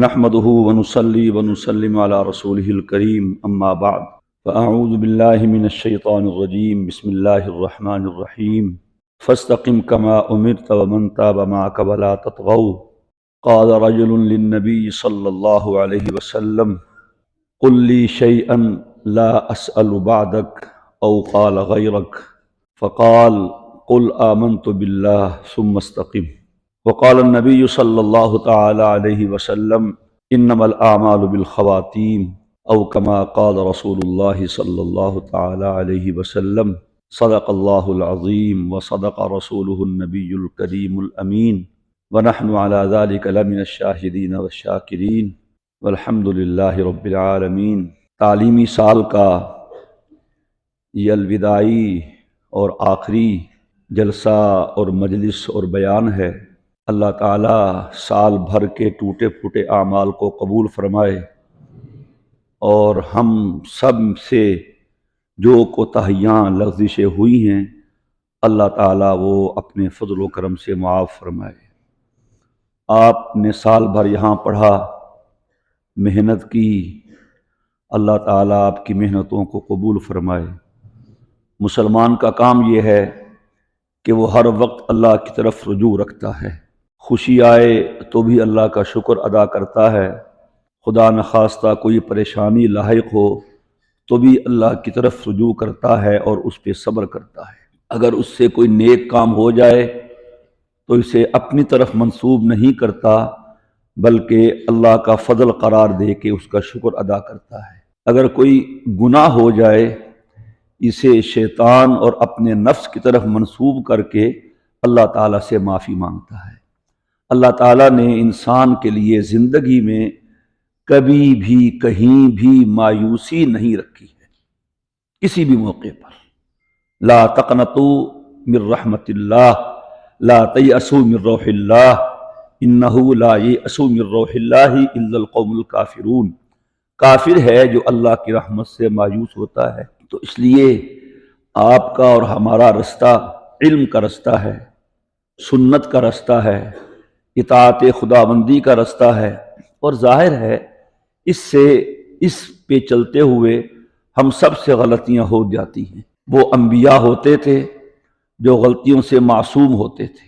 نحمده ونصلي ونسلم على رسوله الكريم اما بعد فاعوذ بالله من الشيطان الرجيم بسم الله الرحمن الرحيم فاستقم كما امرت ومن تاب معك ولا تطغوا قال رجل للنبي صلى الله عليه وسلم قل لي شيئا لا اسال بعدك او قال غيرك فقال قل آمنت بالله ثم استقم وقال النبي صلى الله تعالى عليه وسلم انما الاعمال بالخواتيم او كما قال رسول الله صلى الله تعالى عليه وسلم صدق الله العظيم وصدق رسوله النبي الكريم الامين ونحن على ذلك لمن الشاهدين والشاكرين والحمد لله رب العالمين۔ تعلیمی سال کا یہ الوداعی اور آخری جلسہ اور مجلس اور بیان ہے۔ اللہ تعالیٰ سال بھر کے ٹوٹے پھوٹے اعمال کو قبول فرمائے اور ہم سب سے جو کوتاہیاں لغزشیں ہوئی ہیں اللہ تعالیٰ وہ اپنے فضل و کرم سے معاف فرمائے۔ آپ نے سال بھر یہاں پڑھا، محنت کی، اللہ تعالیٰ آپ کی محنتوں کو قبول فرمائے۔ مسلمان کا کام یہ ہے کہ وہ ہر وقت اللہ کی طرف رجوع رکھتا ہے، خوشی آئے تو بھی اللہ کا شکر ادا کرتا ہے، خدا نخواستہ کوئی پریشانی لاحق ہو تو بھی اللہ کی طرف رجوع کرتا ہے اور اس پہ صبر کرتا ہے۔ اگر اس سے کوئی نیک کام ہو جائے تو اسے اپنی طرف منسوب نہیں کرتا بلکہ اللہ کا فضل قرار دے کے اس کا شکر ادا کرتا ہے۔ اگر کوئی گناہ ہو جائے اسے شیطان اور اپنے نفس کی طرف منسوب کر کے اللہ تعالیٰ سے معافی مانگتا ہے۔ اللہ تعالیٰ نے انسان کے لیے زندگی میں کبھی بھی کہیں بھی مایوسی نہیں رکھی ہے، کسی بھی موقع پر۔ لا تقنطوا من رحمت اللہ، لا تیأسوا من روح اللہ، انہ لا ییأس من روح اللہ الا القوم الکافرون۔ کافر ہے جو اللہ کی رحمت سے مایوس ہوتا ہے۔ تو اس لیے آپ کا اور ہمارا رستہ علم کا رستہ ہے، سنت کا رستہ ہے، اطاعت خداوندی کا رستہ ہے، اور ظاہر ہے اس پہ چلتے ہوئے ہم سب سے غلطیاں ہو جاتی ہیں۔ وہ انبیاء ہوتے تھے جو غلطیوں سے معصوم ہوتے تھے،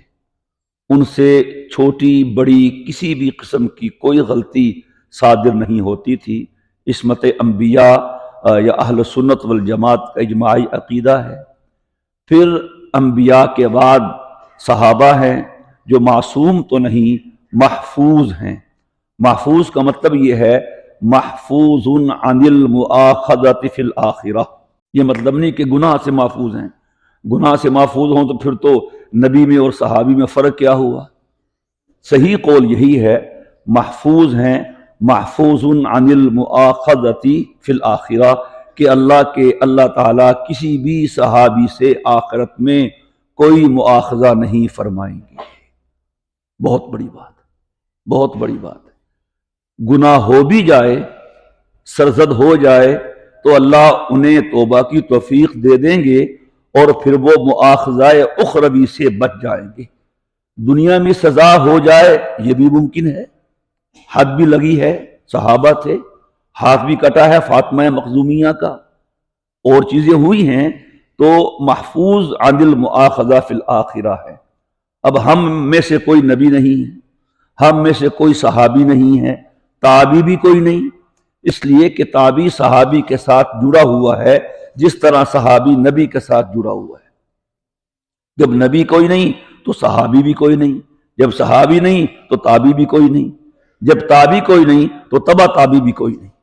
ان سے چھوٹی بڑی کسی بھی قسم کی کوئی غلطی صادر نہیں ہوتی تھی۔ عصمت انبیاء یا اہل سنت والجماعت کا اجماعی عقیدہ ہے۔ پھر انبیاء کے بعد صحابہ ہیں جو معصوم تو نہیں، محفوظ ہیں۔ محفوظ کا مطلب یہ ہے محفوظ عن المؤاخذۃ فی الآخرہ، یہ مطلب نہیں کہ گناہ سے محفوظ ہیں۔ گناہ سے محفوظ ہوں تو پھر تو نبی میں اور صحابی میں فرق کیا ہوا؟ صحیح قول یہی ہے، محفوظ ہیں، محفوظ عن المؤاخذۃ فی الآخرہ، کہ اللہ تعالیٰ کسی بھی صحابی سے آخرت میں کوئی مؤاخذہ نہیں فرمائیں گے۔ بہت بڑی بات، بہت بڑی بات ہے۔ گناہ ہو بھی جائے، سرزد ہو جائے تو اللہ انہیں توبہ کی توفیق دے دیں گے اور پھر وہ مؤاخذہ اخروی سے بچ جائیں گے۔ دنیا میں سزا ہو جائے یہ بھی ممکن ہے، حد بھی لگی ہے، صحابہ تھے، ہاتھ بھی کٹا ہے فاطمہ مخزومیہ کا، اور چیزیں ہوئی ہیں، تو محفوظ عن المؤاخذہ فی الآخرہ ہے۔ اب ہم میں سے کوئی نبی نہیں ہے، ہم میں سے کوئی صحابی نہیں ہے، تابعی بھی کوئی نہیں، اس لیے کہ تابعی صحابی کے ساتھ جڑا ہوا ہے جس طرح صحابی نبی کے ساتھ جڑا ہوا ہے۔ جب نبی کوئی نہیں تو صحابی بھی کوئی نہیں، جب صحابی نہیں تو تابعی بھی کوئی نہیں، جب تابعی کوئی نہیں تو تبع تابعی بھی کوئی نہیں۔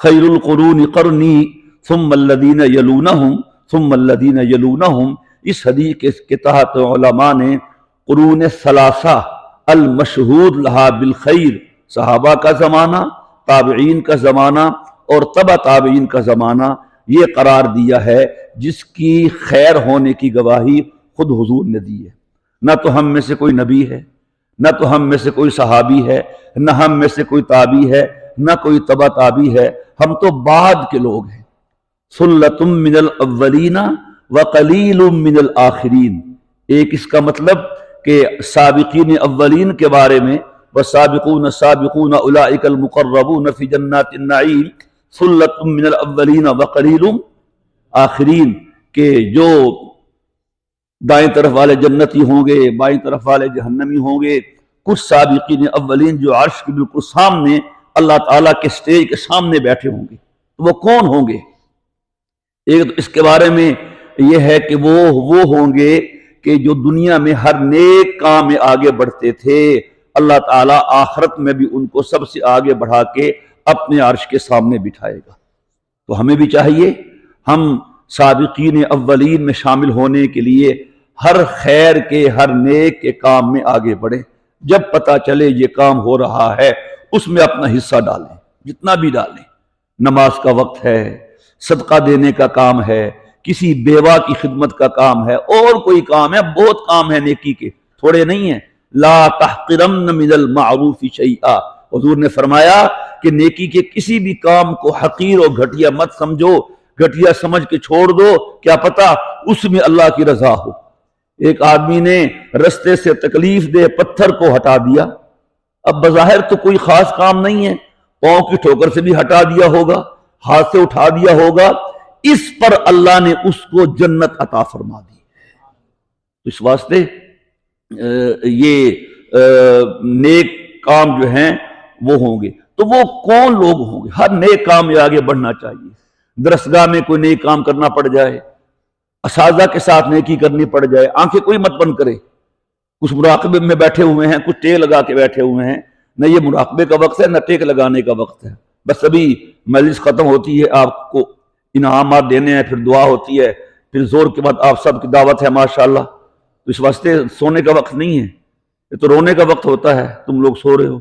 خیر القرون قرنی ثم الذین یلونہم ثم الذین یلونہم، اس حدیث کے تحت علماء نے قرون ثلاثہ المشہود لہا بالخیر، صحابہ کا زمانہ، تابعین کا زمانہ اور تبع تابعین کا زمانہ، یہ قرار دیا ہے جس کی خیر ہونے کی گواہی خود حضور نے دی ہے۔ نہ تو ہم میں سے کوئی نبی ہے، نہ تو ہم میں سے کوئی صحابی ہے، نہ ہم میں سے کوئی تابعی ہے، نہ کوئی تبع تابعی ہے، ہم تو بعد کے لوگ ہیں۔ ثلۃ من الاولین وقلیل من الآخرین، ایک اس کا مطلب کہ سابقین اولین کے بارے میں والسابقون السابقون اولئک المقربون فی جنات النعیم ثلۃ من الاولین وقلیل آخرین، کہ جو دائیں طرف والے جنتی ہوں گے، بائیں طرف والے جہنمی ہوں گے، کچھ سابقین اولین جو عرش کے بالکل سامنے اللہ تعالیٰ کے سٹیج کے سامنے بیٹھے ہوں گے، وہ کون ہوں گے؟ ایک تو اس کے بارے میں یہ ہے کہ وہ ہوں گے کہ جو دنیا میں ہر نیک کام میں آگے بڑھتے تھے، اللہ تعالیٰ آخرت میں بھی ان کو سب سے آگے بڑھا کے اپنے عرش کے سامنے بٹھائے گا۔ تو ہمیں بھی چاہیے ہم سابقین اولین میں شامل ہونے کے لیے ہر خیر کے، ہر نیک کے کام میں آگے بڑھیں۔ جب پتہ چلے یہ کام ہو رہا ہے اس میں اپنا حصہ ڈالیں، جتنا بھی ڈالیں۔ نماز کا وقت ہے، صدقہ دینے کا کام ہے، کسی بیوہ کی خدمت کا کام ہے، اور کوئی کام ہے، بہت کام ہے نیکی کے، تھوڑے نہیں ہیں۔ لا تحقرن من المعروف شیئا، حضور نے فرمایا کہ نیکی کے کسی بھی کام کو حقیر اور گھٹیا مت سمجھو، گھٹیا سمجھ کے چھوڑ دو، کیا پتہ اس میں اللہ کی رضا ہو۔ ایک آدمی نے رستے سے تکلیف دہ پتھر کو ہٹا دیا، اب بظاہر تو کوئی خاص کام نہیں ہے، پاؤں کی ٹھوکر سے بھی ہٹا دیا ہوگا، ہاتھ سے اٹھا دیا ہوگا، اس پر اللہ نے اس کو جنت عطا فرما دی۔ اس واسطے یہ نیک کام جو ہیں وہ ہوں گے۔ تو وہ کون لوگ ہوں گے؟ ہر نیک کام میں آگے بڑھنا چاہیے۔ درسگاہ میں کوئی نیک کام کرنا پڑ جائے، اساتذہ کے ساتھ نیکی کرنی پڑ جائے، آنکھیں کوئی مت بند کرے۔ کچھ مراقبے میں بیٹھے ہوئے ہیں، کچھ ٹیک لگا کے بیٹھے ہوئے ہیں، نہ یہ مراقبے کا وقت ہے نہ ٹیک لگانے کا وقت ہے۔ بس ابھی مجلس ختم ہوتی ہے، آپ کو انعامات دینے ہیں، پھر دعا ہوتی ہے، پھر زور کے بعد آپ سب کی دعوت ہے ماشاءاللہ۔ تو اس واسطے سونے کا وقت نہیں ہے، یہ تو رونے کا وقت ہوتا ہے، تم لوگ سو رہے ہو۔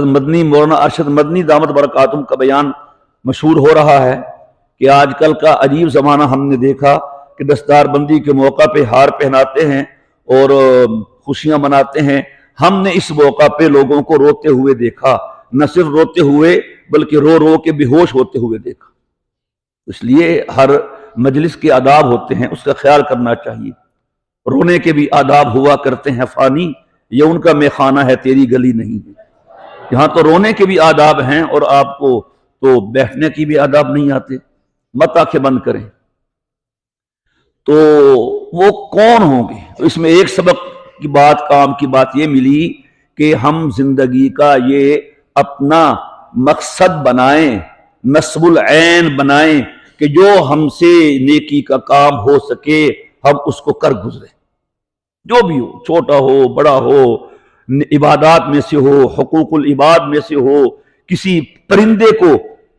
مدنی مولانا ارشد مدنی دامت برکاتہم کا بیان مشہور ہو رہا ہے کہ آج کل کا عجیب زمانہ ہم نے دیکھا کہ دستار بندی کے موقع پہ ہار پہناتے ہیں اور خوشیاں مناتے ہیں۔ ہم نے اس موقع پہ لوگوں کو روتے ہوئے دیکھا، نہ صرف روتے ہوئے بلکہ رو رو کے بے ہوش ہوتے ہوئے دیکھا۔ اس لیے ہر مجلس کے آداب ہوتے ہیں، اس کا خیال کرنا چاہیے۔ رونے کے بھی آداب ہوا کرتے ہیں فانی، یہ ان کا میخانہ ہے، تیری گلی نہیں ہے۔ یہاں تو رونے کے بھی آداب ہیں اور آپ کو تو بیٹھنے کی بھی آداب نہیں آتے، مت آنکھیں بند کریں۔ تو وہ کون ہوں گے؟ اس میں ایک سبق کی بات، کام کی بات یہ ملی کہ ہم زندگی کا یہ اپنا مقصد بنائیں، نصب العین بنائیں کہ جو ہم سے نیکی کا کام ہو سکے ہم اس کو کر گزریں، جو بھی ہو، چھوٹا ہو بڑا ہو، عبادات میں سے ہو، حقوق العباد میں سے ہو، کسی پرندے کو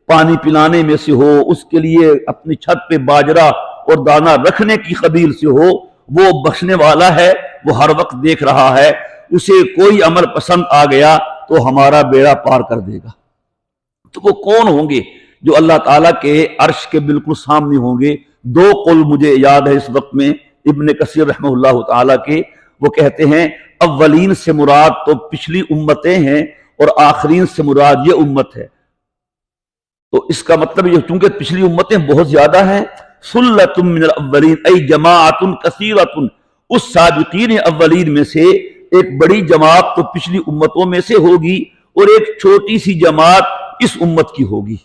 پانی پلانے میں سے ہو، اس کے لیے اپنی چھت پہ باجرہ اور دانہ رکھنے کی قبیل سے ہو، وہ بخشنے والا ہے، وہ ہر وقت دیکھ رہا ہے۔ اسے کوئی عمل پسند آ گیا تو ہمارا بیڑا پار کر دے گا۔ تو وہ کون ہوں گے جو اللہ تعالیٰ کے عرش کے بالکل سامنے ہوں گے؟ دو قول مجھے یاد ہے اس وقت میں ابن کثیر رحمہ اللہ تعالیٰ کے، وہ کہتے ہیں اولین سے مراد تو پچھلی امتیں ہیں اور آخرین سے مراد یہ امت ہے۔ تو اس کا مطلب یہ چونکہ پچھلی امتیں بہت زیادہ ہیں، ثلۃ من الاولین ای جماعت کثیرۃ، اس سابقین اولین میں سے ایک بڑی جماعت تو پچھلی امتوں میں سے ہوگی اور ایک چھوٹی سی جماعت اس امت کی ہوگی۔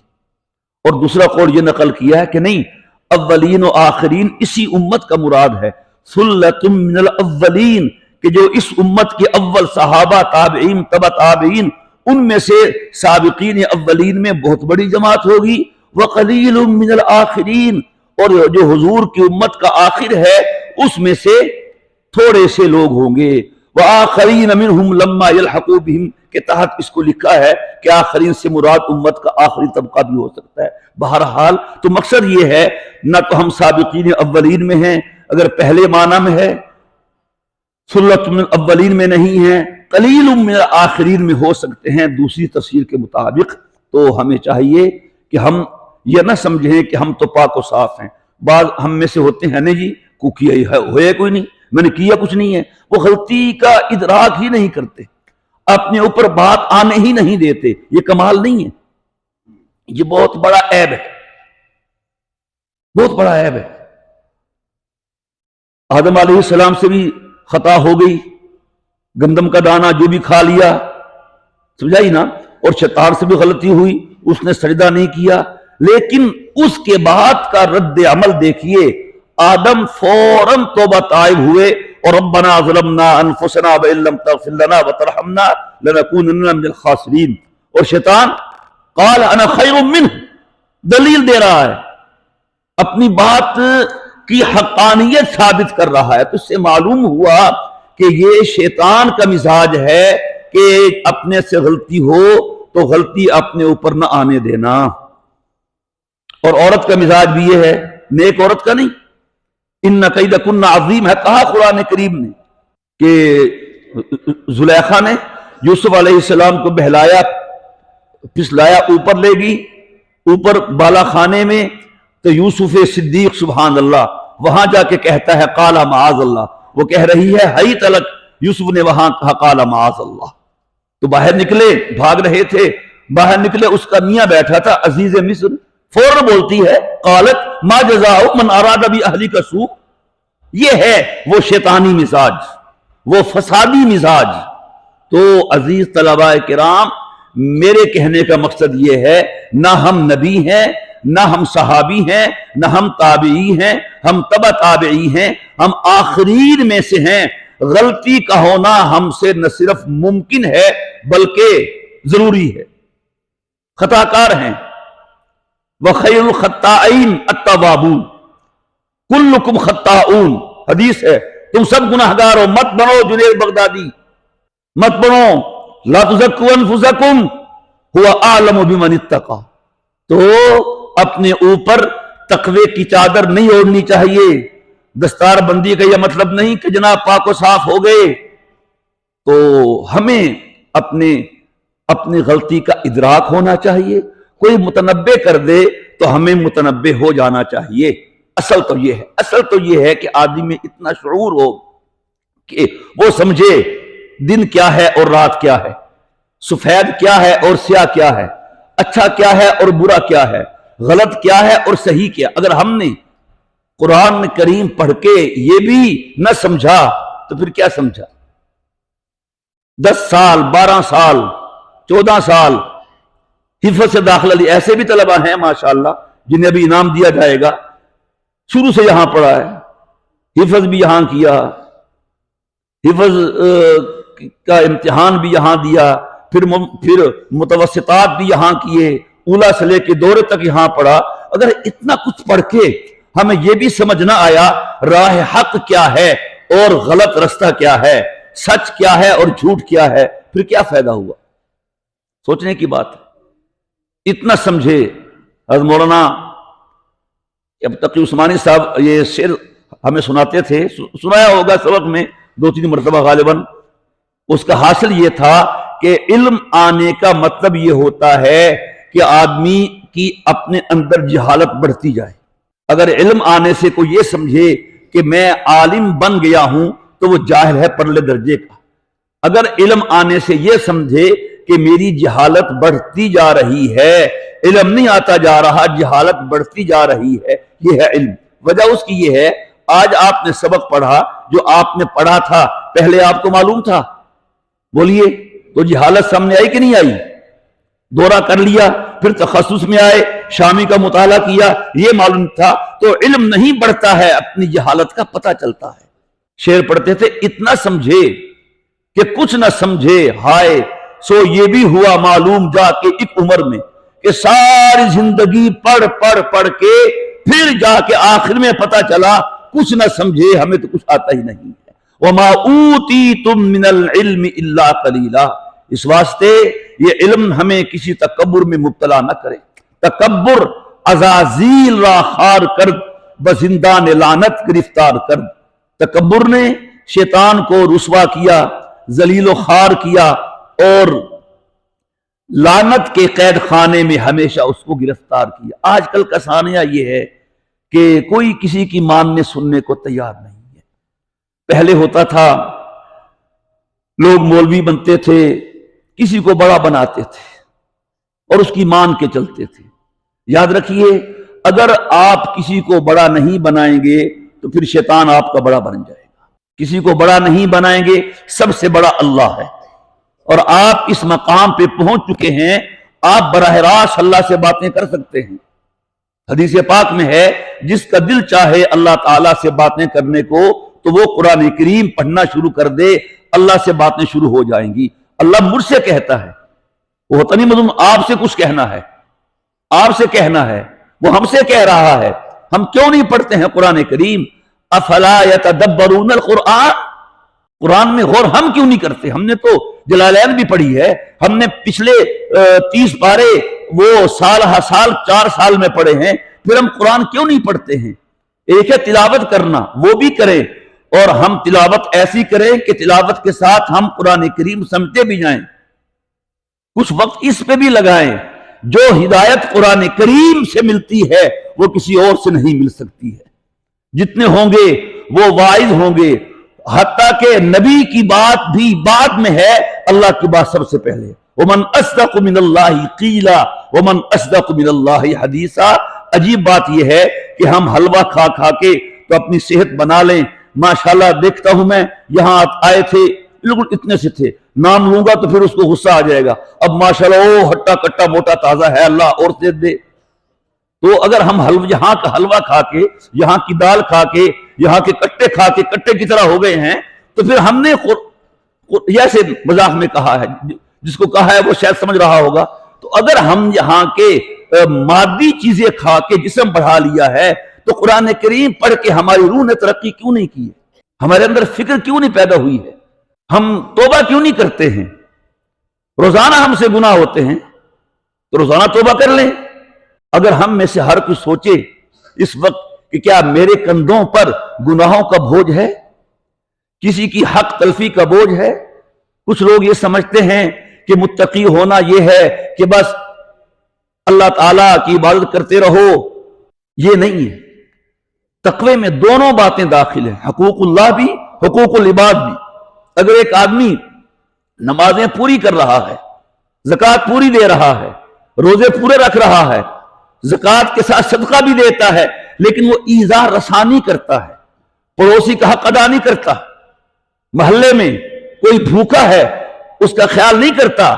اور دوسرا قول یہ نقل کیا ہے کہ نہیں، اولین و آخرین اسی امت کا مراد ہے، ثلۃ من الاولین، کہ جو اس امت کے اول صحابہ، تابعین، تبع تابعین، ان میں سے سابقین اولین میں بہت بڑی جماعت ہوگی، وقلیل من الآخرین، اور جو حضور کی امت کا آخر ہے اس میں سے تھوڑے سے لوگ ہوں گے، وآخرین منہم لما یلحقوا بہم کے تحت اس کو لکھا ہے کہ آخرین سے مراد امت کا آخری طبقہ بھی ہو سکتا ہے۔ بہرحال تو مقصد یہ ہے، نہ تو ہم سابقین اولین میں ہیں اگر پہلے معنی میں ہے، ثلۃ من اولین میں نہیں ہیں، قلیل من آخرین میں ہو سکتے ہیں دوسری تفسیر کے مطابق۔ تو ہمیں چاہیے کہ ہم یہ نہ سمجھیں کہ ہم تو پاک و صاف ہیں۔ بعض ہم میں سے ہوتے ہیں، نہیں جی کو کیا ہوئے کوئی نہیں، میں نے کیا کچھ نہیں ہے، وہ غلطی کا ادراک ہی نہیں کرتے، اپنے اوپر بات آنے ہی نہیں دیتے۔ یہ کمال نہیں ہے، یہ بہت بڑا عیب ہے، بہت بڑا عیب ہے۔ آدم علیہ السلام سے بھی خطا ہو گئی، گندم کا دانہ جو بھی کھا لیا، سمجھائی نا، اور شیطان سے بھی غلطی ہوئی، اس نے سجدہ نہیں کیا، لیکن اس کے بعد کا رد عمل دیکھیے، آدم فوراً توبہ طائب ہوئے اور ربنا ظلمنا انفسنا وان لم تغفر لنا وترحمنا لنکونن من الخاسرین، اور شیطان قال انا خیر منہ، دلیل دے رہا ہے، اپنی بات کی حقانیت ثابت کر رہا ہے۔ تو اس سے معلوم ہوا کہ یہ شیطان کا مزاج ہے کہ اپنے سے غلطی ہو تو غلطی اپنے اوپر نہ آنے دینا، اور عورت کا مزاج بھی یہ ہے، نیک عورت کا نہیں۔ ان کیدکن عظیم ہے، کہا قرآن کریم نے کہ زلیخا نے یوسف علیہ السلام کو بہلایا پھسلایا، اوپر لے گی، اوپر بالا خانے میں، تو یوسف صدیق سبحان اللہ وہاں جا کے کہتا ہے قال معاذ اللہ، وہ کہہ رہی ہے ہئی تلک، یوسف نے وہاں کہا قال معاذ اللہ۔ تو باہر نکلے، بھاگ رہے تھے، باہر نکلے، اس کا میاں بیٹھا تھا عزیز مصر، فوراً بولتی ہے قالت ما جزاء من اراد باہلک سوء، یہ ہے وہ شیطانی مزاج، وہ فسادی مزاج۔ تو عزیز طلباء کرام، میرے کہنے کا مقصد یہ ہے، نہ ہم نبی ہیں، نہ ہم صحابی ہیں، نہ ہم تابعی ہیں، ہم تبع تابعی ہیں، ہم آخرین میں سے ہیں۔ غلطی کا ہونا ہم سے نہ صرف ممکن ہے بلکہ ضروری ہے، خطا کار ہیں۔ وَخَيْرُ الْخَطَّائِينَ التَّوَّابُونَ كُلُّكُمْ خَطَّاؤُونَ، حدیث ہے، تم سب گناہگار ہو، مت بنو جنید بغدادی، مت بنو، لا تزکوا انفسکم هو اعلم بمن اتقى، تو اپنے اوپر تقوی کی چادر نہیں اوڑھنی چاہیے۔ دستار بندی کا یہ مطلب نہیں کہ جناب پاک و صاف ہو گئے، تو ہمیں اپنی غلطی کا ادراک ہونا چاہیے، کوئی متنبع کر دے تو ہمیں متنبع ہو جانا چاہیے۔ اصل تو یہ ہے کہ آدمی میں اتنا شعور ہو کہ وہ سمجھے دن کیا ہے اور رات کیا ہے، سفید کیا ہے اور سیاہ کیا ہے، اچھا کیا ہے اور برا کیا ہے، غلط کیا ہے اور صحیح کیا۔ اگر ہم نے قرآن کریم پڑھ کے یہ بھی نہ سمجھا تو پھر کیا سمجھا؟ 10 سال 12 سال 14 سال حفظ سے داخلہ لی، ایسے بھی طلبہ ہیں ماشاءاللہ جنہیں ابھی انعام دیا جائے گا، شروع سے یہاں پڑھا ہے، حفظ بھی یہاں کیا، حفظ کا امتحان بھی یہاں دیا، پھر متوسطات بھی یہاں کیے، اولا سے لے کے دورے تک یہاں پڑھا۔ اگر اتنا کچھ پڑھ کے ہمیں یہ بھی سمجھ نہ آیا راہ حق کیا ہے اور غلط رستہ کیا ہے، سچ کیا ہے اور جھوٹ کیا ہے، پھر کیا فائدہ ہوا؟ سوچنے کی بات ہے۔ اتنا سمجھے حضرت مولانا اب تقی عثمانی صاحب یہ شعر ہمیں سناتے تھے، سنایا ہوگا سبق میں 2-3 مرتبہ غالباً۔ اس کا حاصل یہ تھا کہ علم آنے کا مطلب یہ ہوتا ہے کہ آدمی کی اپنے اندر جہالت بڑھتی جائے۔ اگر علم آنے سے کوئی یہ سمجھے کہ میں عالم بن گیا ہوں تو وہ جاہل ہے پرلے درجے کا۔ اگر علم آنے سے یہ سمجھے کہ میری جہالت بڑھتی جا رہی ہے، علم نہیں آتا جا رہا، جہالت بڑھتی جا رہی ہے، یہ ہے علم۔ وجہ اس کی یہ ہے، آج آپ نے سبق پڑھا، جو آپ نے پڑھا تھا پہلے آپ کو معلوم تھا؟ بولیے، تو جہالت سامنے آئی کہ نہیں آئی؟ دورہ کر لیا، پھر تخصص میں آئے، شامی کا مطالعہ کیا، یہ معلوم تھا، تو علم نہیں بڑھتا ہے، اپنی جہالت کا پتہ چلتا ہے۔ شعر پڑھتے تھے، اتنا سمجھے کہ کچھ نہ سمجھے، ہائے سو یہ بھی ہوا معلوم جا کے ایک عمر میں، کہ ساری زندگی پڑھ کے پھر جا کے آخر میں پتہ چلا کچھ نہ سمجھے، ہمیں تو کچھ آتا ہی نہیں ہے۔ وَمَا أُوتِيتُم مِّنَ الْعِلْمِ إِلَّا قَلِيلًا، اس واسطے یہ علم ہمیں کسی تکبر میں مبتلا نہ کرے۔ تکبر عزازیل را خار کرد، بزندان لعنت گرفتار کرد۔ تکبر نے شیطان کو رسوا کیا، ذلیل و خوار کیا، اور لعنت کے قید خانے میں ہمیشہ اس کو گرفتار کیا۔ آج کل کا سانیہ یہ ہے کہ کوئی کسی کی ماننے سننے کو تیار نہیں ہے۔ پہلے ہوتا تھا لوگ مولوی بنتے تھے، کسی کو بڑا بناتے تھے اور اس کی مان کے چلتے تھے۔ یاد رکھیے، اگر آپ کسی کو بڑا نہیں بنائیں گے تو پھر شیطان آپ کا بڑا بن جائے گا۔ کسی کو بڑا نہیں بنائیں گے، سب سے بڑا اللہ ہے، اور آپ اس مقام پہ پہنچ چکے ہیں، آپ براہ راست اللہ سے باتیں کر سکتے ہیں۔ حدیث پاک میں ہے جس کا دل چاہے اللہ تعالیٰ سے باتیں کرنے کو تو وہ قرآن کریم پڑھنا شروع کر دے، اللہ سے باتیں شروع ہو جائیں گی۔ اللہ مجھ سے کہتا ہے، وہ ہوتا نہیں مطلب آپ سے کچھ کہنا ہے، آپ سے کہنا ہے، وہ ہم سے کہہ رہا ہے۔ ہم کیوں نہیں پڑھتے ہیں قرآن کریم؟ افلا یتدبرون القرآن، قرآن میں غور ہم کیوں نہیں کرتے؟ ہم نے تو جلالین بھی پڑھی ہے، ہم نے پچھلے 30 پارے وہ سال ہر سال 4 سال میں پڑھے ہیں، پھر ہم قرآن کیوں نہیں پڑھتے ہیں؟ ایک ہے تلاوت کرنا، وہ بھی کریں، اور ہم تلاوت ایسی کریں کہ تلاوت کے ساتھ ہم قرآن کریم سمجھتے بھی جائیں، کچھ وقت اس پہ بھی لگائیں۔ جو ہدایت قرآن کریم سے ملتی ہے وہ کسی اور سے نہیں مل سکتی ہے۔ جتنے ہوں گے وہ واعظ ہوں گے، حتیٰ کہ نبی کی بات بھی بعد میں ہے، اللہ کی بات سب سے پہلے۔ وَمَنْ أَصْدَقُ مِنَ اللَّهِ قِيلًا وَمَنْ أَصْدَقُ مِنَ اللَّهِ حَدِيثًا۔ عجیب بات یہ ہے کہ ہم حلوہ کھا کھا کے تو اپنی صحت بنا لیں۔ ماشاءاللہ دیکھتا ہوں میں، یہاں آئے تھے بالکل اتنے سے تھے، نام لوں گا تو پھر اس کو غصہ آ جائے گا، اب ماشاءاللہ او ہٹا کٹا موٹا تازہ ہے، اللہ اور صحت دے۔ تو اگر ہم یہاں کا حلوہ کھا کے، یہاں کی دال کھا کے، یہاں کے کٹے کھا کے کٹے کی طرح ہو گئے ہیں، تو پھر ہم نے ایسے مذاق میں کہا ہے، جس کو کہا ہے وہ شاید سمجھ رہا ہوگا۔ تو اگر ہم یہاں کے مادی چیزیں کھا کے جسم بڑھا لیا ہے تو قرآن کریم پڑھ کے ہماری روح نے ترقی کیوں نہیں کی ہے؟ ہمارے اندر فکر کیوں نہیں پیدا ہوئی ہے؟ ہم توبہ کیوں نہیں کرتے ہیں؟ روزانہ ہم سے گناہ ہوتے ہیں تو روزانہ توبہ کر لیں۔ اگر ہم میں سے ہر کوئی سوچے اس وقت کہ کیا میرے کندھوں پر گناہوں کا بوجھ ہے، کسی کی حق تلفی کا بوجھ ہے؟ کچھ لوگ یہ سمجھتے ہیں کہ متقی ہونا یہ ہے کہ بس اللہ تعالیٰ کی عبادت کرتے رہو، یہ نہیں ہے۔ تقوی میں دونوں باتیں داخل ہیں، حقوق اللہ بھی، حقوق العباد بھی۔ اگر ایک آدمی نمازیں پوری کر رہا ہے، زکوٰۃ پوری دے رہا ہے، روزے پورے رکھ رہا ہے، زکوٰۃ کے ساتھ صدقہ بھی دیتا ہے، لیکن وہ ایذا رسانی کرتا ہے، پڑوسی کا حق ادا نہیں کرتا، محلے میں کوئی بھوکا ہے اس کا خیال نہیں کرتا۔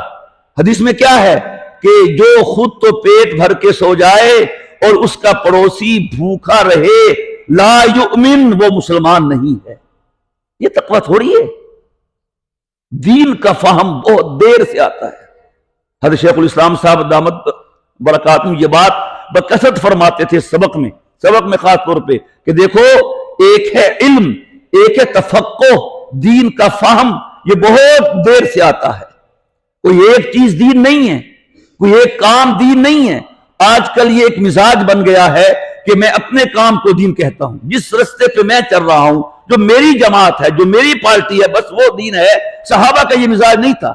حدیث میں کیا ہے کہ جو خود تو پیٹ بھر کے سو جائے اور اس کا پڑوسی بھوکا رہے، لا یؤمن، وہ مسلمان نہیں ہے۔ یہ تقویٰ تھوڑی ہے۔ دین کا فہم بہت دیر سے آتا ہے۔ حضرت شیخ الاسلام صاحب دامت برکاتہم یہ بات بکثرت فرماتے تھے سبق میں خاص طور پہ کہ دیکھو، ایک ہے علم، ایک ہے تفقہ، دین کا فہم یہ بہت دیر سے آتا ہے۔ کوئی ایک چیز دین نہیں ہے، کوئی ایک کام دین نہیں ہے۔ آج کل یہ ایک مزاج بن گیا ہے کہ میں اپنے کام کو دین کہتا ہوں، جس رستے پہ میں چل رہا ہوں، جو میری جماعت ہے، جو میری پارٹی ہے، بس وہ دین ہے۔ صحابہ کا یہ مزاج نہیں تھا۔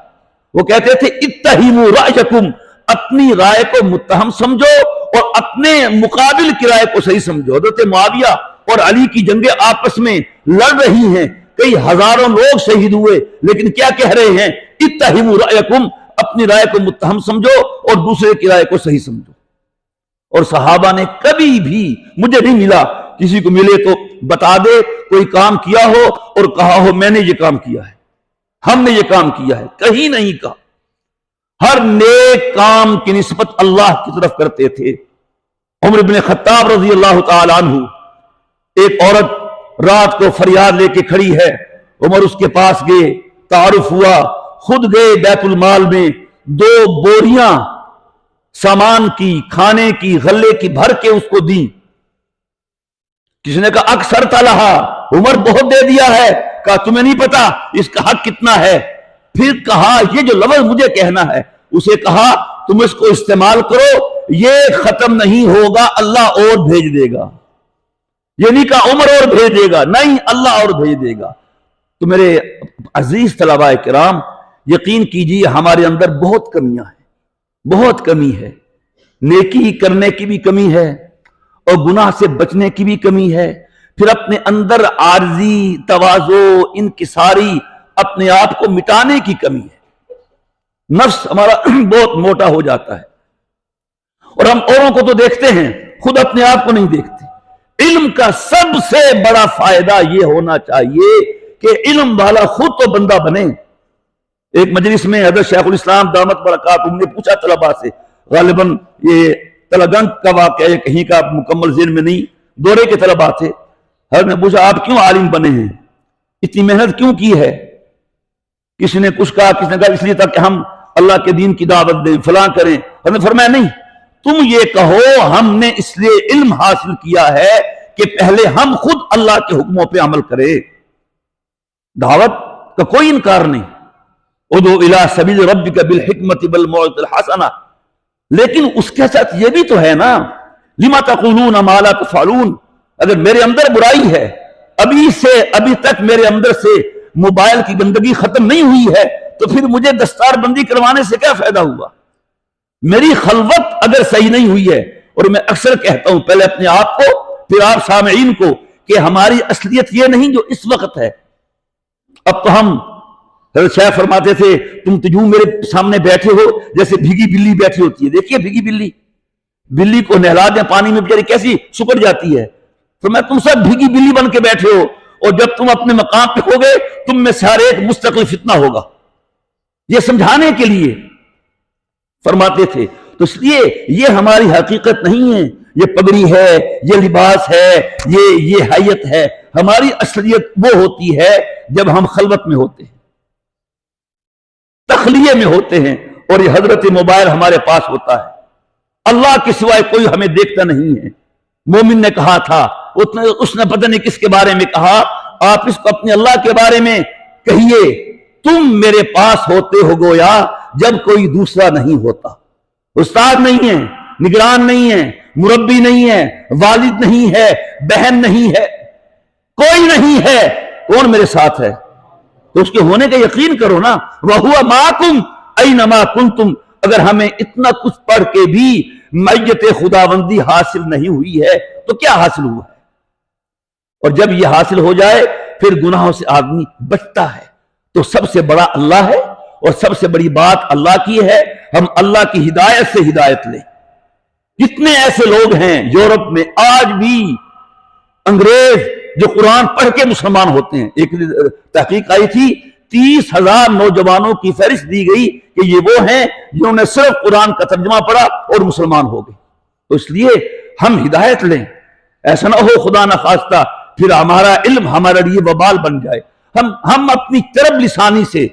وہ کہتے تھے اتہموا رأیکم، اپنی رائے کو متہم سمجھو اور اپنے مقابل کی رائے کو صحیح سمجھو۔ حضرت معاویہ اور علی کی جنگیں آپس میں لڑ رہی ہیں، کئی ہزاروں لوگ شہید ہوئے، لیکن کیا کہہ رہے ہیں؟ اتہموا رأیکم، اپنی رائے کو متہم سمجھو اور دوسرے کی رائے کو صحیح سمجھو۔ اور صحابہ نے کبھی بھی، مجھے نہیں ملا، کسی کو ملے تو بتا دے، کوئی کام کیا ہو اور کہا ہو میں نے یہ کام کیا ہے، ہم نے یہ کام کیا ہے، کہیں نہیں کہا۔ ہر نیک کام کی نسبت اللہ کی طرف کرتے تھے۔ عمر بن خطاب رضی اللہ تعالی عنہ، ایک عورت رات کو فریاد لے کے کھڑی ہے، عمر اس کے پاس گئے، تعارف ہوا، خود گئے بیت المال میں 2 بوریاں سامان کی، کھانے کی، غلے کی بھر کے اس کو دیں۔ کسی نے کہا اکثر تلہا، عمر بہت دے دیا ہے۔ کہا تمہیں نہیں پتا اس کا حق کتنا ہے؟ پھر کہا یہ جو لفظ مجھے کہنا ہے، اسے کہا تم اس کو استعمال کرو، یہ ختم نہیں ہوگا، اللہ اور بھیج دے گا۔ یہ نہیں کہا عمر اور بھیج دے گا، نہیں، اللہ اور بھیج دے گا۔ تو میرے عزیز طلباء کرام، یقین کیجئے ہمارے اندر بہت کمیاں ہیں، بہت کمی ہے۔ نیکی کرنے کی بھی کمی ہے اور گناہ سے بچنے کی بھی کمی ہے۔ پھر اپنے اندر عارضی، تواضع، انکساری، اپنے آپ کو مٹانے کی کمی ہے۔ نفس ہمارا بہت موٹا ہو جاتا ہے اور ہم اوروں کو تو دیکھتے ہیں، خود اپنے آپ کو نہیں دیکھتے۔ علم کا سب سے بڑا فائدہ یہ ہونا چاہیے کہ علم والا خود تو بندہ بنے۔ ایک مجلس میں حضرت شیخ الاسلام دامت برکاتہم نے پوچھا طلباء سے، غالباً یہ تلگنگ کا واقعہ ہے، کہیں کا مکمل ذہن میں نہیں، دورے کے طلباء تھے۔ حضرت نے پوچھا آپ کیوں عالم بنے ہیں، اتنی محنت کیوں کی ہے؟ کسی نے کچھ کہا، کسی نے کہا اس لیے تھا کہ ہم اللہ کے دین کی دعوت دیں، فلاں کریں۔ حضرت نے فرمایا نہیں، تم یہ کہو ہم نے اس لیے علم حاصل کیا ہے کہ پہلے ہم خود اللہ کے حکموں پہ عمل کریں۔ دعوت کا کوئی انکار نہیں، ادعو الی سبیل ربک بالحکمت والموعظۃ الحسنہ، لیکن اس کے ساتھ یہ بھی تو ہے نا، لما تقولون ما لا تفعلون۔ اگر میرے اندر برائی ہے، ابھی تک میرے اندر سے موبائل کی گندگی ختم نہیں ہوئی ہے، تو پھر مجھے دستار بندی کروانے سے کیا فائدہ ہوا؟ میری خلوت اگر صحیح نہیں ہوئی ہے، اور میں اکثر کہتا ہوں پہلے اپنے آپ کو پھر آپ سامعین کو کہ ہماری اصلیت یہ نہیں جو اس وقت ہے۔ اب تو ہم حضرت شیخ فرماتے تھے تم تو یوں میرے سامنے بیٹھے ہو جیسے بھیگی بلی بیٹھی ہوتی ہے۔ دیکھیے بھیگی بلی کو نہلا دیں پانی میں بیچاری کیسی سکڑ جاتی ہے، تو میں تم سب بھیگی بلی بن کے بیٹھے ہو، اور جب تم اپنے مقام پہ ہوگے تم میں سے ہر ایک مستقل فتنہ ہوگا، یہ سمجھانے کے لیے فرماتے تھے۔ تو اس لیے یہ ہماری حقیقت نہیں ہے، یہ پگڑی ہے، یہ لباس ہے، یہ حیت ہے۔ ہماری اصلیت وہ ہوتی ہے جب ہم خلوت میں ہوتے ہیں، تخلیے میں ہوتے ہیں، اور یہ حضرت موبائل ہمارے پاس ہوتا ہے۔ اللہ کے سوائے کوئی ہمیں دیکھتا نہیں ہے۔ مومن نے کہا تھا، اس نے پتہ نہیں کس کے بارے میں کہا، آپ اس کو اپنے اللہ کے بارے میں کہیے، تم میرے پاس ہوتے ہو گویا جب کوئی دوسرا نہیں ہوتا۔ استاد نہیں ہے، نگران نہیں ہے، مربی نہیں ہے، والد نہیں ہے، بہن نہیں ہے، کوئی نہیں ہے، کون میرے ساتھ ہے؟ تو اس کے ہونے کا یقین کرو نا۔ وَهُوَ مَعَكُمْ أَيْنَمَا كُنْتُمْ۔ اگر ہمیں اتنا کچھ پڑھ کے بھی میت خداوندی حاصل نہیں ہوئی ہے تو کیا حاصل ہوا ہے؟ اور جب یہ حاصل ہو جائے پھر گناہوں سے آدمی بچتا ہے۔ تو سب سے بڑا اللہ ہے، اور سب سے بڑی بات اللہ کی ہے، ہم اللہ کی ہدایت سے ہدایت لیں۔ کتنے ایسے لوگ ہیں یورپ میں آج بھی انگریز جو قرآن پڑھ کے مسلمان ہوتے ہیں۔ ایک تحقیق آئی تھی 30,000 نوجوانوں کی فہرست دی گئی کہ یہ وہ ہیں جنہوں نے صرف قرآن کا ترجمہ پڑھا اور مسلمان ہو گئے۔ تو اس لیے ہم ہدایت لیں، ایسا نہ ہو خدا نہ خواستہ پھر ہمارا علم ہمارے لیے وبال بن جائے۔ ہم اپنی طرب لسانی سے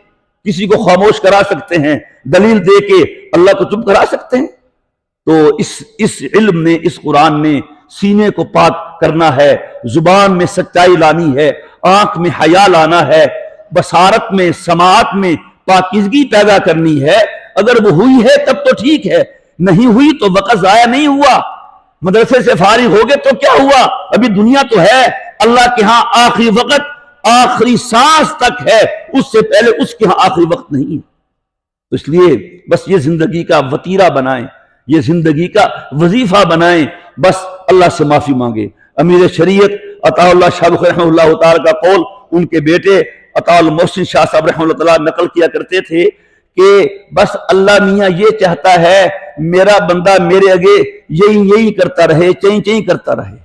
کسی کو خاموش کرا سکتے ہیں، دلیل دے کے اللہ کو چپ کرا سکتے ہیں۔ تو اس علم نے، اس قرآن نے سینے کو پاک کرنا ہے، زبان میں سچائی لانی ہے، آنکھ میں حیا لانا ہے، بصارت میں، سماعت میں پاکیزگی پیدا کرنی ہے۔ اگر وہ ہوئی ہے تب تو ٹھیک ہے، نہیں ہوئی تو وقت ضائع نہیں ہوا۔ مدرسے سے فارغ ہو گئے تو کیا ہوا؟ ابھی دنیا تو ہے، اللہ کے ہاں آخری وقت آخری سانس تک ہے، اس سے پہلے اس کے ہاں آخری وقت نہیں ہے۔ تو اس لیے بس یہ زندگی کا وتیرہ بنائیں، یہ زندگی کا وظیفہ بنائیں، بس اللہ سے معافی مانگے۔ امیر شریعت عطا اللہ شاہ رخ رحمہ اللہ تعالیٰ کا قول ان کے بیٹے عطا المحسن شاہ صاحب رحمہ اللہ تعالیٰ نقل کیا کرتے تھے کہ بس اللہ میاں یہ چاہتا ہے میرا بندہ میرے آگے یہی کرتا رہے، چیں کرتا رہے،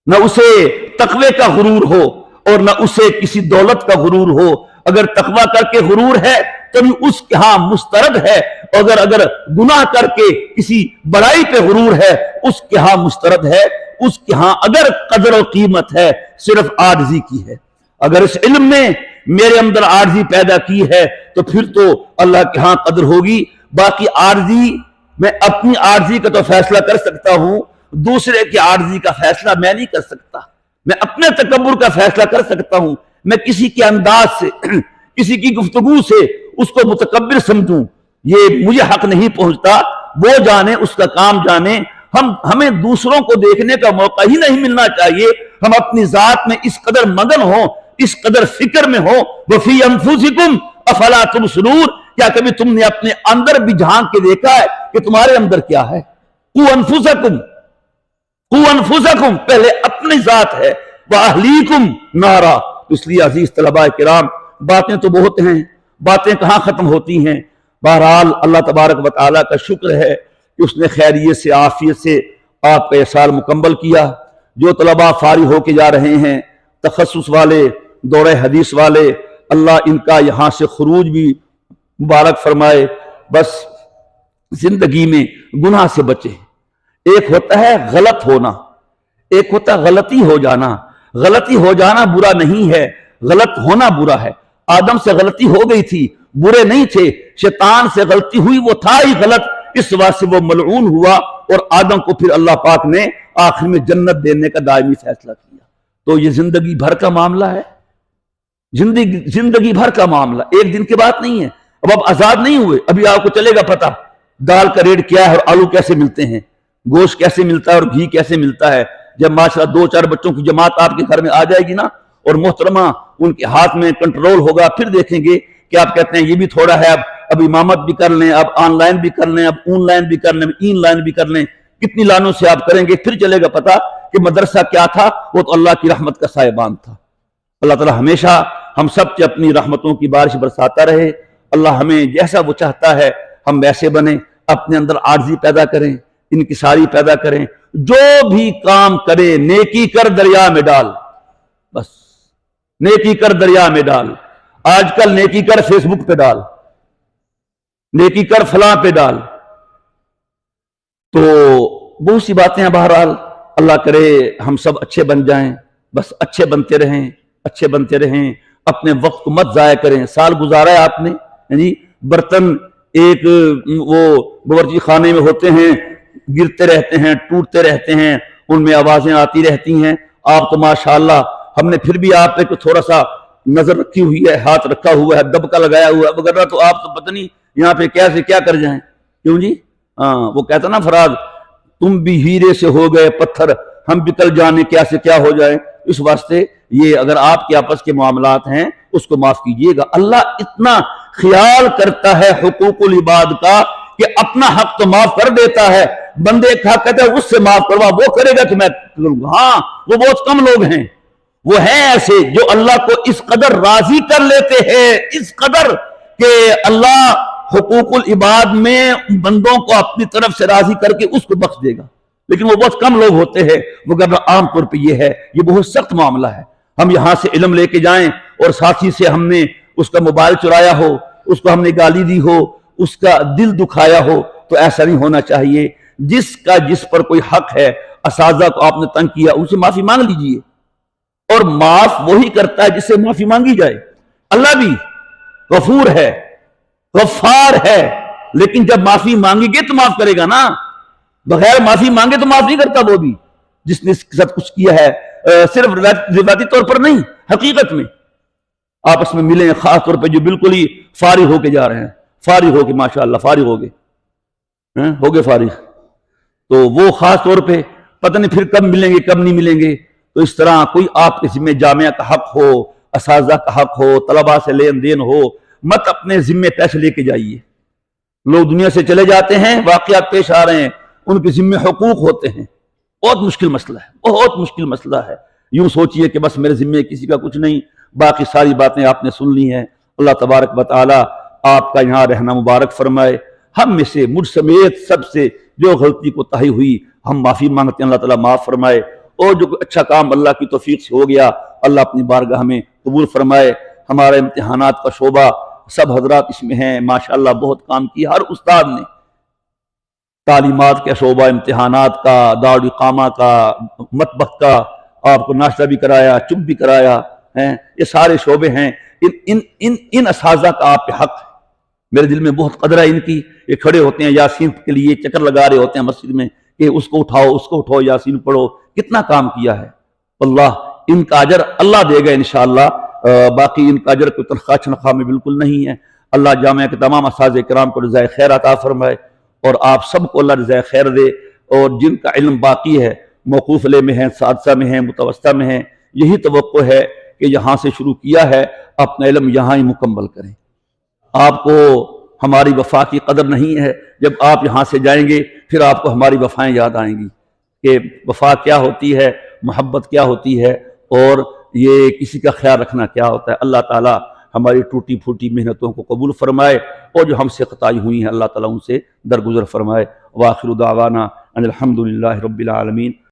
نہ اسے تقوی کا غرور ہو اور نہ اسے کسی دولت کا غرور ہو۔ اگر تقوی کر کے غرور ہے تو بھی اس کے ہاں مسترد ہے، اگر گناہ کر کے کسی بڑائی پہ غرور ہے اس کے ہاں مسترد ہے۔ اس کے ہاں اگر قدر و قیمت ہے صرف عاجزی کی ہے۔ اگر اس علم نے میرے اندر عاجزی پیدا کی ہے تو پھر تو اللہ کے ہاں قدر ہوگی۔ باقی عاجزی، میں اپنی عاجزی کا تو فیصلہ کر سکتا ہوں، دوسرے کی عاجزی کا فیصلہ میں نہیں کر سکتا۔ میں اپنے تکبر کا فیصلہ کر سکتا ہوں، میں کسی کے انداز سے، کسی کی گفتگو سے اس کو متکبر سمجھوں، یہ مجھے حق نہیں پہنچتا۔ وہ جانے، اس کا کام جانے۔ ہمیں دوسروں کو دیکھنے کا موقع ہی نہیں ملنا چاہیے۔ ہم اپنی ذات میں اس قدر مگن ہوں، اس قدر فکر میں ہوں۔ وَفِي أَنفُسِكُمْ أَفَلَا تُبْصِرُونَ، کیا کبھی تم نے اپنے اندر بھی جھانک کے دیکھا ہے کہ تمہارے اندر کیا ہے؟ قُوْ أَنفُسَكُمْ، پہلے اپنی ذات ہے، وَأَهْلِيكُمْ نَارًا۔ اس لیے عزیز طلباء کرام، باتیں تو بہت ہیں، باتیں کہاں ختم ہوتی ہیں۔ بہرحال اللہ تبارک و تعالیٰ کا شکر ہے کہ اس نے خیریت سے، عافیت سے آپ کا یہ سال مکمل کیا۔ جو طلباء فارغ ہو کے جا رہے ہیں، تخصص والے دورہ حدیث والے، اللہ ان کا یہاں سے خروج بھی مبارک فرمائے، بس زندگی میں گناہ سے بچے۔ ایک ہوتا ہے غلط ہونا، ایک ہوتا ہے غلطی ہو جانا۔ غلطی ہو جانا برا نہیں ہے، غلط ہونا برا ہے۔ آدم سے غلطی ہو گئی تھی، برے نہیں تھے، شیطان سے غلطی ہوئی، وہ تھا ہی غلط، اس وجہ سے وہ ملعون ہوا، اور آدم کو پھر اللہ پاک نے آخر میں جنت دینے کا دائمی فیصلہ کیا۔ تو یہ زندگی بھر کا معاملہ ہے، زندگی بھر کا معاملہ، ایک دن کی بات نہیں ہے۔ اب آپ آزاد نہیں ہوئے، ابھی آپ کو چلے گا پتہ دال کا ریٹ کیا ہے اور آلو کیسے ملتے ہیں، گوشت کیسے ملتا ہے اور گھی کیسے ملتا ہے۔ جب ماشاءاللہ 2-4 بچوں کی جماعت آپ کے گھر میں آ جائے گی نا، اور محترمہ ان کے ہاتھ میں کنٹرول ہوگا، پھر دیکھیں گے کہ آپ کہتے ہیں یہ بھی تھوڑا ہے، اب امامت بھی کر لیں، اب آن لائن بھی کر لیں، اب اون لائن بھی کر لیں، این لائن بھی کر لیں، کتنی لانوں سے آپ کریں گے، پھر چلے گا پتہ کہ مدرسہ کیا تھا، وہ تو اللہ کی رحمت کا سائبان تھا۔ اللہ تعالی ہمیشہ ہم سب سے اپنی رحمتوں کی بارش برساتا رہے۔ اللہ ہمیں جیسا وہ چاہتا ہے ہم ویسے بنیں، اپنے اندر عاجزی پیدا کریں، انکساری پیدا کریں، جو بھی کام کرے نیکی کر دریا میں ڈال، بس نیکی کر دریا میں ڈال۔ آج کل نیکی کر فیس بک پہ ڈال، نیکی کر فلاں پہ ڈال، تو بہت سی باتیں ہیں۔ بہرحال اللہ کرے ہم سب اچھے بن جائیں، بس اچھے بنتے رہیں، اچھے بنتے رہیں، اپنے وقت کو مت ضائع کریں۔ سال گزارا ہے آپ نے، یعنی برتن ایک وہ باورچی خانے میں ہوتے ہیں، گرتے رہتے ہیں، ٹوٹتے رہتے ہیں، ان میں آوازیں آتی رہتی ہیں۔ آپ تو ماشاءاللہ، ہم نے پھر بھی آپ پہ تھوڑا سا نظر رکھی ہوئی ہے، ہاتھ رکھا ہوا ہے، دبکا لگایا ہوا ہے، وغیرہ تو آپ تو پتہ نہیں یہاں پہ کیسے کیا کر جائیں۔ کیوں جی؟ وہ کہتا نا فراز، تم بھی ہیرے سے ہو گئے پتھر، ہم بھی کل جانے کیا سے کیا ہو جائیں۔ اس واسطے یہ اگر آپ کے آپس کے معاملات ہیں اس کو معاف کیجئے گا۔ اللہ اتنا خیال کرتا ہے حقوق العباد کا کہ اپنا حق تو معاف کر دیتا ہے، بندے کا حق کہتا ہے اس سے معاف کروا، وہ کرے گا کہ میں کروں گا۔ ہاں وہ بہت کم لوگ ہیں، وہ ہیں ایسے جو اللہ کو اس قدر راضی کر لیتے ہیں، اس قدر کہ اللہ حقوق العباد میں بندوں کو اپنی طرف سے راضی کر کے اس کو بخش دے گا، لیکن وہ بہت کم لوگ ہوتے ہیں۔ مگر عام طور پہ یہ ہے، یہ بہت سخت معاملہ ہے۔ ہم یہاں سے علم لے کے جائیں اور ساتھی سے ہم نے اس کا موبائل چرایا ہو، اس کو ہم نے گالی دی ہو، اس کا دل دکھایا ہو، تو ایسا نہیں ہونا چاہیے۔ جس پر کوئی حق ہے، اساتذہ کو آپ نے تنگ کیا، ان سے معافی مانگ لیجئے، اور معاف وہی کرتا ہے جس سے معافی مانگی جائے۔ اللہ بھی غفور ہے، غفار ہے، لیکن جب معافی مانگی گے تو معاف کرے گا نا، بغیر معافی مانگے تو معاف نہیں کرتا۔ وہ بھی جس نے اس کے ساتھ کچھ کیا ہے، صرف روایتی طور پر نہیں، حقیقت میں آپس میں ملیں، خاص طور پہ جو بالکل ہی فارغ ہو کے جا رہے ہیں، فارغ ہو کے ماشاءاللہ فارغ ہو گئے فارغ، تو وہ خاص طور پہ پتہ نہیں پھر کب ملیں گے کب نہیں ملیں گے۔ تو اس طرح کوئی آپ کے ذمہ جامعہ کا حق ہو، اساتذہ کا حق ہو، طلباء سے لین دین ہو، مت اپنے ذمے پیسے لے کے جائیے۔ لوگ دنیا سے چلے جاتے ہیں، واقعات پیش آ رہے ہیں، ان کے ذمے حقوق ہوتے ہیں۔ بہت مشکل مسئلہ ہے، بہت مشکل مسئلہ ہے۔ یوں سوچئے کہ بس میرے ذمے کسی کا کچھ نہیں، باقی ساری باتیں آپ نے سن لی ہیں۔ اللہ تبارک و تعالی آپ کا یہاں رہنا مبارک فرمائے۔ ہم میں سے، مجھ سمیت سب سے جو غلطی کوتاہی ہوئی، ہم معافی مانگتے ہیں، اللہ تعالیٰ معاف فرمائے، اور جو اچھا کام اللہ کی توفیق سے ہو گیا، اللہ اپنی بارگاہ میں قبول فرمائے۔ ہمارے امتحانات کا شعبہ سب حضرات اس میں ہیں، ماشاءاللہ بہت کام کیا ہر استاد نے، تعلیمات کا شعبہ، امتحانات کا، دارالاقامہ کا، مطبخ کا، آپ کو ناشتہ بھی کرایا، چپ بھی کرایا ہے، یہ سارے شعبے ہیں۔ ان اساتذہ کا آپ پہ حق ہے، میرے دل میں بہت قدر ہے ان کی۔ یہ کھڑے ہوتے ہیں یاسین کے لیے، چکر لگا رہے ہوتے ہیں مسجد میں کہ اس کو اٹھاؤ، اس کو اٹھاؤ، یاسین پڑھو، کتنا کام کیا ہے۔ اللہ ان کا اجر اللہ دے گا انشاءاللہ، باقی ان کا اجر کوئی تنخواہ میں بالکل نہیں ہے۔ اللہ جامعہ کے تمام اساتذہ کرام کو رضائے خیر عطا فرمائے، اور آپ سب کو اللہ رضائے خیر دے، اور جن کا علم باقی ہے، موقوف علیہ میں ہیں، سادسہ میں ہیں، متوسطہ میں ہیں، یہی توقع ہے کہ یہاں سے شروع کیا ہے اپنا علم یہاں ہی مکمل کریں۔ آپ کو ہماری وفا کی قدر نہیں ہے، جب آپ یہاں سے جائیں گے پھر آپ کو ہماری وفائیں یاد آئیں گی کہ وفا کیا ہوتی ہے، محبت کیا ہوتی ہے، اور یہ کسی کا خیال رکھنا کیا ہوتا ہے۔ اللہ تعالیٰ ہماری ٹوٹی پھوٹی محنتوں کو قبول فرمائے، اور جو ہم سے خطائی ہوئی ہیں اللہ تعالیٰ ان سے درگزر فرمائے۔ وآخر دعوانا ان الحمدللہ رب العالمین۔